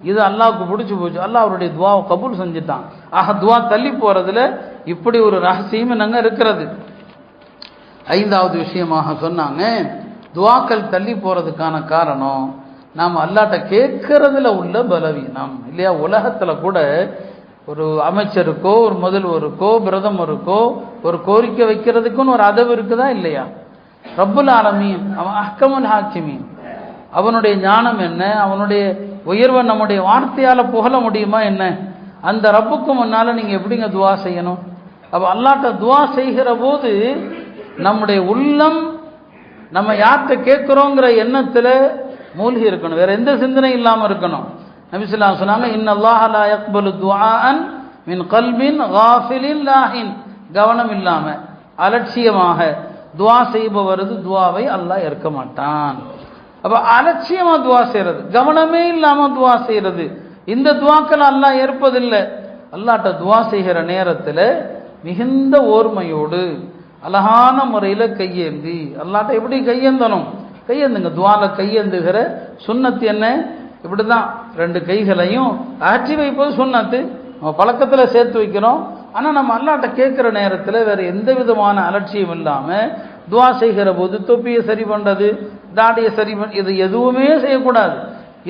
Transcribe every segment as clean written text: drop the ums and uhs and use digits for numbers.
இது அல்லாஹ்வுக்கு பிடிச்சு போச்சு. அல்லாஹ் அவருடைய துவாவை கபூல் செஞ்சுட்டான். ஆக துவா தள்ளி போறதுல இப்படி ஒரு ரகசியம் என்னங்க இருக்கிறது. ஐந்தாவது விஷயமாக சொன்னாங்க, துவாக்கள் தள்ளி போறதுக்கான காரணம் நாம் அல்லாஹ்ட்ட கேட்கறதுல உள்ள பலவீனம் இல்லையா. உலகத்துல கூட ஒரு அமைச்சருக்கோ ஒரு முதல்வருக்கோ பிரதமருக்கோ ஒரு கோரிக்கை வைக்கிறதுக்குன்னு ஒரு அதவு இருக்குதா இல்லையா. ரப்புல் ஆலமீன் அவன் அஹ்கமுல் ஹாக்கிமீன், அவனுடைய ஞானம் என்ன, அவனுடைய உயர்வை நம்முடைய வார்த்தையால புகழ முடியுமா என்ன? அந்த ரப்புக்கு முன்னால நீங்க எப்படிங்க துவா செய்யணும்? அப்ப அல்லாஹ்ட்ட துவா செய்கிற போது நம்முடைய உள்ளம் நம்ம யார்கிட்ட கேட்கிறோங்கிற எண்ணத்துல மூழ்கி இருக்கணும், வேற எந்த சிந்தனை இல்லாம இருக்கணும். நபி ஸல்லல்லாஹு அலைஹி வஸல்லம் சொன்னாங்க, இன்னல்லாஹ லா யக்பலு துஆஅன் மின் கல்பின் காஃபிலின் லாஹின், கவனம் இல்லாம அலட்சியமாக துவா செய்பவரது துவாவை அல்லாஹ் ஏற்க மாட்டான். அப்ப அலட்சியமா துவா செய்யறது, கவனமே இல்லாம துவா செய்யறது, இந்த துவாக்கள் அல்லாஹ் ஏற்பதில்லை. அல்லாஹ்ட்ட துவா செய்கிற நேரத்தில் மிகுந்த ஓர்மையோடு அழகான முறையில் கையேந்தி, அல்லாஹ்ட்ட எப்படி கையேந்தணும், கையேந்துங்க. துவால கையேந்துகிற சுன்னத்து என்ன? இப்படிதான் ரெண்டு கைகளையும் அகற்றி வைப்பது சுன்னத்து, நம்ம பழக்கத்தில் சேர்த்து வைக்கிறோம். ஆனால் நம்ம அல்லாஹ்ட்ட கேட்குற நேரத்தில் வேற எந்த விதமான அலட்சியம் இல்லாமல் துவா செய்கிற போது தொப்பியை சரி பண்ணுறது, தாடியை சரி இது எதுவுமே செய்யக்கூடாது.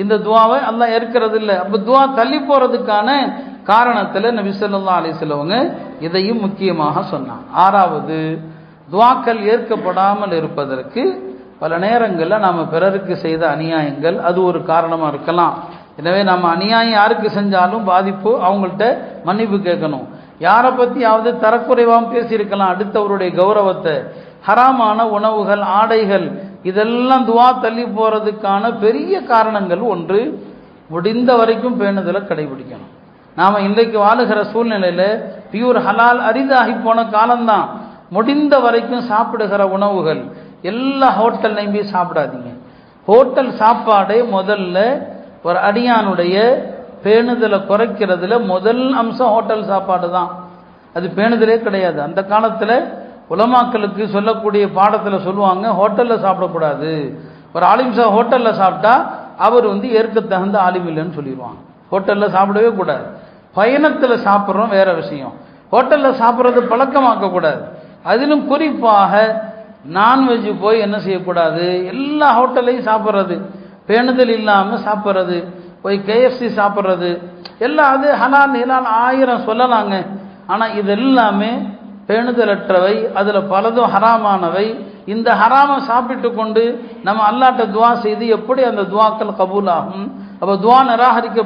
இந்த துவாவை அல்லாஹ் ஏற்கிறது இல்லை. அப்போ துவா தள்ளி போகிறதுக்கான காரணத்தில் நபி ஸல்லல்லாஹு அலைஹி வஸல்லம் இதையும் முக்கியமாக சொன்னாங்க. ஆறாவது, துவாக்கள் ஏற்கப்படாமல் இருப்பதற்கு பல நேரங்களில் நாம் பிறருக்கு செய்த அநியாயங்கள் அது ஒரு காரணமாக இருக்கலாம். எனவே நம்ம அநியாயம் யாருக்கு செஞ்சாலும் பாதிப்பு, அவங்கள்ட்ட மன்னிப்பு கேட்கணும். யாரை பற்றியாவது தரக்குறைவாக பேசியிருக்கலாம், அடுத்தவருடைய கௌரவத்தை. ஹராமான உணவுகள், ஆடைகள், இதெல்லாம் துவா தள்ளி போகிறதுக்கான பெரிய காரணங்கள் ஒன்று. முடிந்த வரைக்கும் பேணுதலை கடைபிடிக்கணும். நாம் இன்றைக்கு வாழுகிற சூழ்நிலையில் பியூர் ஹலால் அரிதாகி போன காலம்தான். முடிந்த வரைக்கும் சாப்பிடுகிற உணவுகள் எல்லா ஹோட்டல்லையும் போய் சாப்பிடாதீங்க. ஹோட்டல் சாப்பாடே முதல்ல ஒரு அடியானுடைய பேணுதலை குறைக்கிறதுல முதல் அம்சம் ஹோட்டல் சாப்பாடு தான். அது பேணுதலே கிடையாது. அந்த காலத்தில் உலமாக்களுக்கு சொல்லக்கூடிய பாடத்தில் சொல்லுவாங்க, ஹோட்டலில் சாப்பிடக்கூடாது. ஒரு ஆலிம் சாஹ் ஹோட்டலில் சாப்பிட்டா அவர் ஏற்க தகுந்த ஆலிம் இல்லைன்னு சொல்லிடுவாங்க. ஹோட்டலில் சாப்பிடவே கூடாது. பயணத்தில் சாப்பிட்றோம் வேற விஷயம், ஹோட்டலில் சாப்பிட்றது பழக்கமாக்கக்கூடாது. அதிலும் குறிப்பாக நான்வெஜ் போய் என்ன செய்யக்கூடாது, எல்லா ஹோட்டல்லையும் சாப்பிட்றது, பேணுதல் இல்லாமல் சாப்பிட்றது, போய் KFC சாப்பிட்றது எல்லாம் அது ஹலால் ஹலால் 1000 சொல்லலாங்க. ஆனால் இது எல்லாமே பேணுதலற்றவை, அதில் பலதும் ஹராமானவை. இந்த ஹராமை சாப்பிட்டு கொண்டு நம்ம அல்லாஹ்ட்ட துவா செய்து எப்படி அந்த துவாக்கள் கபூல் ஆகும்? அப்போ துவா நிராகரிக்க